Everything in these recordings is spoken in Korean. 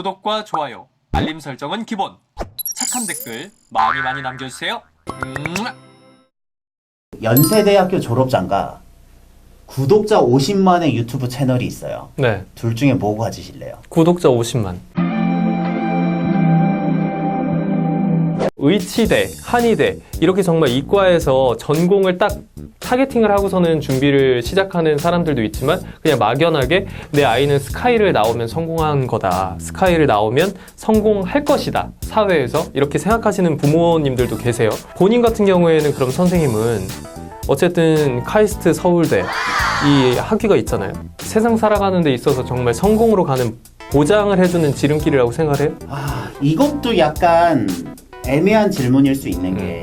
구독과 좋아요, 알림 설정은 기본. 착한 댓글 많이 남겨주세요. 연세대학교 졸업장과 구독자 50만의 유튜브 채널이 있어요. 네. 둘 중에 뭐 가지실래요? 구독자 50만. 의치대, 한의대 이렇게 정말 이과에서 전공을 딱 타겟팅을 하고서는 준비를 시작하는 사람들도 있지만 그냥 막연하게 내 아이는 스카이를 나오면 성공한 거다. 스카이를 나오면 성공할 것이다. 사회에서 이렇게 생각하시는 부모님들도 계세요. 본인 같은 경우에는 그럼 선생님은 어쨌든 카이스트 서울대 이 학위가 있잖아요. 세상 살아가는 데 있어서 정말 성공으로 가는 보장을 해주는 지름길이라고 생각해요? 이것도 약간 애매한 질문일 수 있는 게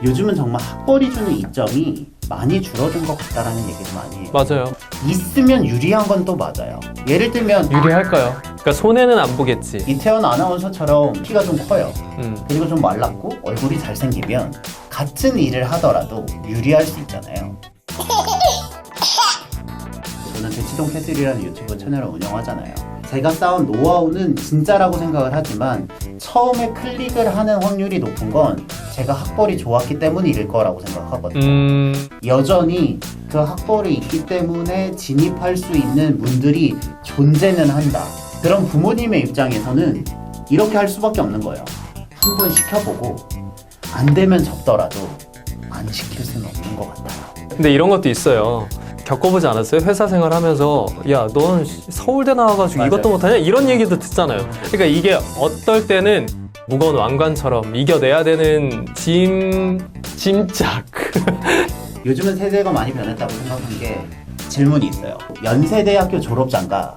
요즘은 정말 학벌이 주는 이점이 많이 줄어든 것 같다라는 얘기를 많이 해요. 맞아요. 있으면 유리한 건 또 맞아요. 예를 들면 유리할까요? 그러니까 손해는 안 보겠지. 이태원 아나운서처럼 키가 좀 커요. 음. 그리고 좀 말랐고 얼굴이 잘생기면 같은 일을 하더라도 유리할 수 있잖아요. 저는 대치동 캐슬이라는 유튜브 채널을 운영하잖아요. 제가 쌓은 노하우는 진짜라고 생각을 하지만 처음에 클릭을 하는 확률이 높은 건 제가 학벌이 좋았기 때문일 거라고 생각하거든요. 여전히 그 학벌이 있기 때문에 진입할 수 있는 분들이 존재는 한다. 그런 부모님의 입장에서는 이렇게 할 수밖에 없는 거예요. 한번 시켜보고 안 되면 접더라도 안 시킬 수는 없는 것 같아요. 근데 이런 것도 있어요. 겪어보지 않았어요? 회사 생활하면서 야, 넌 서울대 나와가지고 맞아요. 이것도 못하냐? 이런 얘기도 듣잖아요. 그러니까 이게 어떨 때는 무거운 왕관처럼 이겨내야 되는 짐작. 요즘은 세대가 많이 변했다고 생각한 게 질문이 있어요. 연세대학교 졸업장과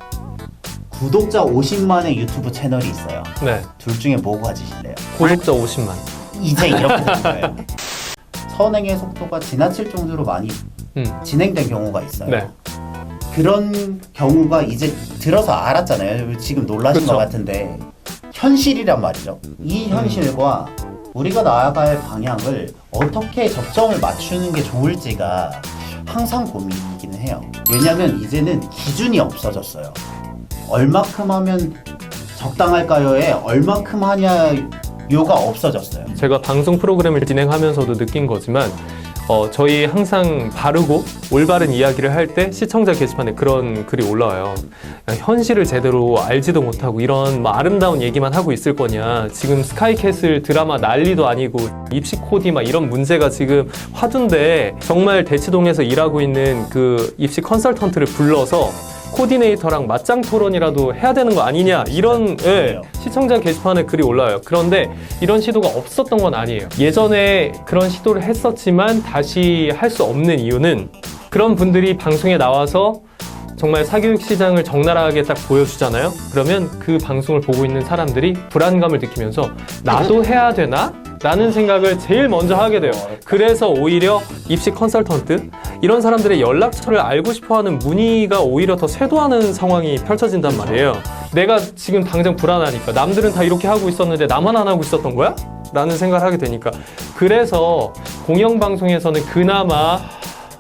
구독자 50만의 유튜브 채널이 있어요. 네. 둘 중에 뭐 가지실래요? 구독자 50만. 이제 이렇게 된 거예요. 선행의 속도가 지나칠 정도로 많이 진행된 경우가 있어요. 네. 그런 경우가 이제 들어서 알았잖아요. 지금 놀라신 그쵸. 것 같은데 현실이란 말이죠. 이 현실과 우리가 나아갈 방향을 어떻게 적정을 맞추는 게 좋을지가 항상 고민이기는 해요. 왜냐면 이제는 기준이 없어졌어요. 얼마큼 하면 적당할까요에 얼마큼 하냐요가 없어졌어요. 제가 방송 프로그램을 진행하면서도 느낀 거지만 저희 항상 바르고 올바른 이야기를 할 때 시청자 게시판에 그런 글이 올라와요. 야, 현실을 제대로 알지도 못하고 이런 아름다운 얘기만 하고 있을 거냐. 지금 스카이캐슬 드라마 난리도 아니고 입시 코디 막 이런 문제가 지금 화두인데 정말 대치동에서 일하고 있는 그 입시 컨설턴트를 불러서 코디네이터랑 맞짱 토론이라도 해야 되는 거 아니냐 이런 시청자 게시판에 글이 올라와요. 그런데 이런 시도가 없었던 건 아니에요. 예전에 그런 시도를 했었지만 다시 할 수 없는 이유는 그런 분들이 방송에 나와서 정말 사교육 시장을 적나라하게 딱 보여주잖아요. 그러면 그 방송을 보고 있는 사람들이 불안감을 느끼면서 나도 해야 되나? 라는 생각을 제일 먼저 하게 돼요. 그래서 오히려 입시 컨설턴트 이런 사람들의 연락처를 알고 싶어하는 문의가 오히려 더 쇄도하는 상황이 펼쳐진단 말이에요. 내가 지금 당장 불안하니까 남들은 다 이렇게 하고 있었는데 나만 안 하고 있었던 거야? 라는 생각을 하게 되니까 그래서 공영방송에서는 그나마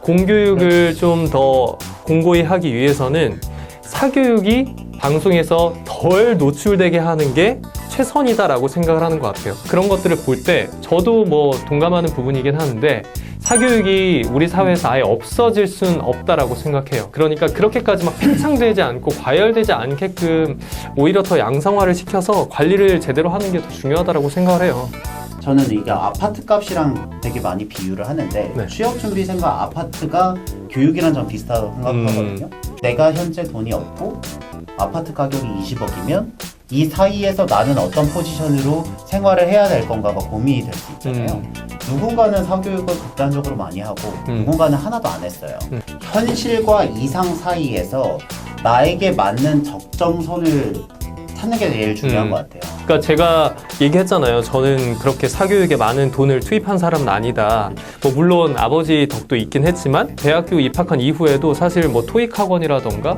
공교육을 좀 더 공고히 하기 위해서는 사교육이 방송에서 덜 노출되게 하는 게 최선이다라고 생각을 하는 것 같아요. 그런 것들을 볼 때 저도 뭐 동감하는 부분이긴 하는데 사교육이 우리 사회에서 아예 없어질 순 없다라고 생각해요. 그러니까 그렇게까지 막 팽창되지 않고 과열되지 않게끔 오히려 더 양성화를 시켜서 관리를 제대로 하는 게 더 중요하다라고 생각을 해요. 저는 이게 아파트 값이랑 되게 많이 비유를 하는데 네. 취업준비생과 아파트가 교육이랑 좀 비슷하다고 생각하거든요. 내가 현재 돈이 없고 아파트 가격이 20억이면 이 사이에서 나는 어떤 포지션으로 생활을 해야 될 건가가 고민이 될 수 있잖아요. 누군가는 사교육을 극단적으로 많이 하고 누군가는 하나도 안 했어요. 현실과 이상 사이에서 나에게 맞는 적정선을 찾는 게 제일 중요한 것 같아요. 그러니까 제가 얘기했잖아요. 저는 그렇게 사교육에 많은 돈을 투입한 사람은 아니다. 뭐 물론 아버지 덕도 있긴 했지만 대학교 입학한 이후에도 사실 뭐 토익 학원이라던가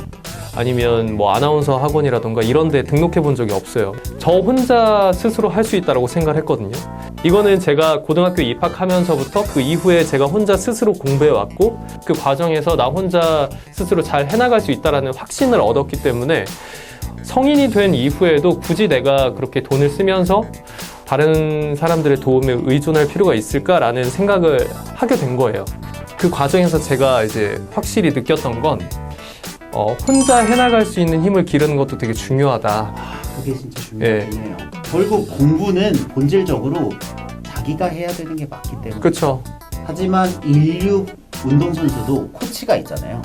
아니면 뭐 아나운서 학원이라던가 이런 데 등록해 본 적이 없어요. 저 혼자 스스로 할 수 있다고 생각을 했거든요. 이거는 제가 고등학교 입학하면서부터 그 이후에 제가 혼자 스스로 공부해 왔고 그 과정에서 나 혼자 스스로 잘 해나갈 수 있다는 확신을 얻었기 때문에 성인이 된 이후에도 굳이 내가 그렇게 돈을 쓰면서 다른 사람들의 도움에 의존할 필요가 있을까라는 생각을 하게 된 거예요. 그 과정에서 제가 이제 확실히 느꼈던 건 혼자 해나갈 수 있는 힘을 기르는 것도 되게 중요하다. 그게 진짜 중요하긴 해요. 결국 공부는 본질적으로 자기가 해야 되는 게 맞기 때문에. 그렇죠. 하지만 인류 운동선수도 코치가 있잖아요.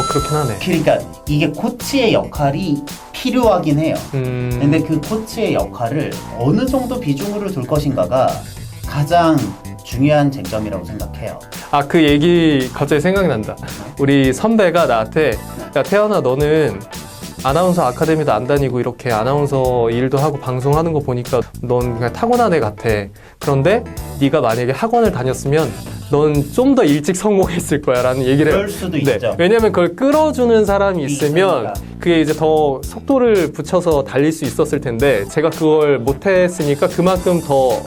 그렇긴 하네. 그러니까 이게 코치의 역할이 필요하긴 해요. 근데 그 코치의 역할을 어느 정도 비중으로 둘 것인가가 가장 중요한 쟁점이라고 생각해요. 그 얘기 갑자기 생각이 난다. 우리 선배가 나한테 야 태연아 너는 아나운서 아카데미도 안 다니고 이렇게 아나운서 일도 하고 방송하는 거 보니까 넌 그냥 타고난 애 같아. 그런데 네가 만약에 학원을 다녔으면 넌 좀 더 일찍 성공했을 거야 라는 얘기를 해요. 그럴 수도 있죠. 왜냐면 그걸 끌어주는 사람이 있으면 있으니까. 그게 이제 더 속도를 붙여서 달릴 수 있었을 텐데 제가 그걸 못했으니까 그만큼 더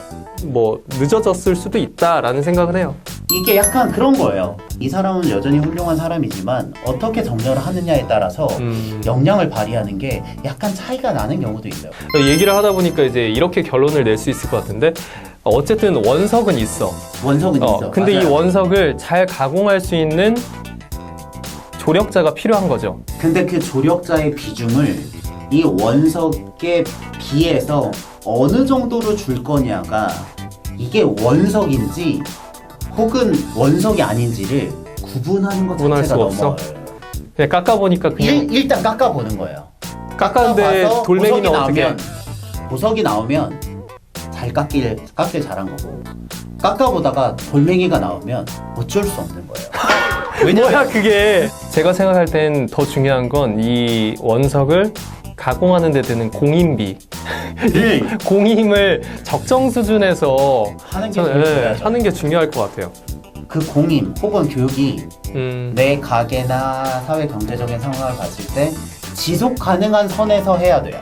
늦어졌을 수도 있다라는 생각을 해요. 이게 약간 그런 거예요. 이 사람은 여전히 훌륭한 사람이지만 어떻게 정렬을 하느냐에 따라서 역량을 발휘하는 게 약간 차이가 나는 경우도 있어요. 얘기를 하다 보니까 이제 이렇게 결론을 낼 수 있을 것 같은데 어쨌든 원석은 있어. 원석은 있어. 근데 맞아요. 이 원석을 잘 가공할 수 있는 조력자가 필요한 거죠. 근데 그 조력자의 비중을 이 원석에 비해서 어느 정도로 줄 거냐가 이게 원석인지 혹은 원석이 아닌지를 구분하는 것 구분할 자체가 수가 너무 없어? 어려워요. 그냥 깎아보니까 그냥 일단 깎아보는 거예요. 깎았는데 깎아봐서 돌멩이는 보석이 어떻게? 보석이 나오면 잘 깎길 잘한 거고 깎아보다가 돌멩이가 나오면 어쩔 수 없는 거예요. 뭐야 그게? 제가 생각할 땐 더 중요한 건 이 원석을 가공하는 데 드는 공임비. 공임을 적정 수준에서 하는 게 중요하죠. 하는 게 중요할 것 같아요. 그 공임 혹은 교육이 음, 내 가게나 사회 경제적인 상황을 봤을 때 지속 가능한 선에서 해야 돼요.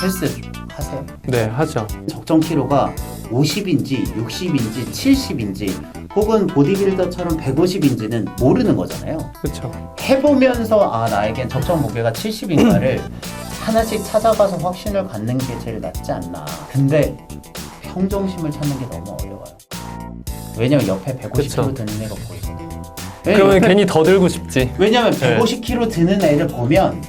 헬스 하세요. 네 하죠. 적정 키로가 50인지 60인지 70인지 혹은 보디빌더처럼 150인지는 모르는 거잖아요. 그렇죠. 해보면서 나에겐 적정 무게가 70인가를 하나씩 찾아가서 확신을 갖는 게 제일 낫지 않나. 근데 평정심을 찾는 게 너무 어려워요. 왜냐면 옆에 150kg 그쵸. 드는 애가 보이거든요. 그러면 괜히 더 들고 싶지. 왜냐면 네. 150kg 드는 애를 보면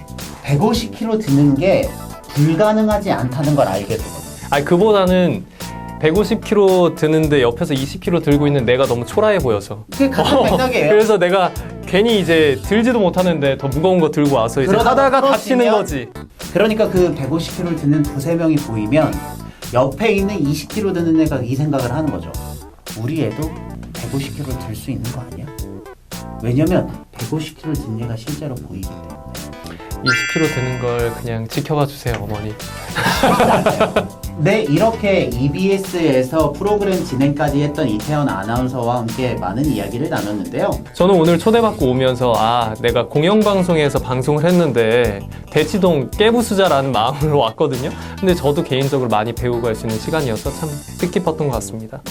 150kg 드는 게 불가능하지 않다는 걸 알게 되거든요. 아니 그보다는 150kg 드는데 옆에서 20kg 들고 있는 내가 너무 초라해 보여서. 그게 같은 맥락이에요. 그래서 내가 괜히 이제 들지도 못하는데 더 무거운 거 들고 와서 이제 그러다가 하다가 다치는 떨어지면 거지. 그러니까 그 150kg 드는 두세 명이 보이면 옆에 있는 20kg 드는 애가 이 생각을 하는 거죠. 우리 애도 150kg 들 수 있는 거 아니야? 왜냐면 150kg 든 애가 실제로 보이기 때문에. 20kg 드는 걸 그냥 지켜봐 주세요 어머니. 네, 이렇게 EBS에서 프로그램 진행까지 했던 이태원 아나운서와 함께 많은 이야기를 나눴는데요. 저는 오늘 초대받고 오면서 내가 공영방송에서 방송을 했는데 대치동 깨부수자라는 마음으로 왔거든요. 근데 저도 개인적으로 많이 배우고 갈 수 있는 시간이어서 참 뜻깊었던 것 같습니다.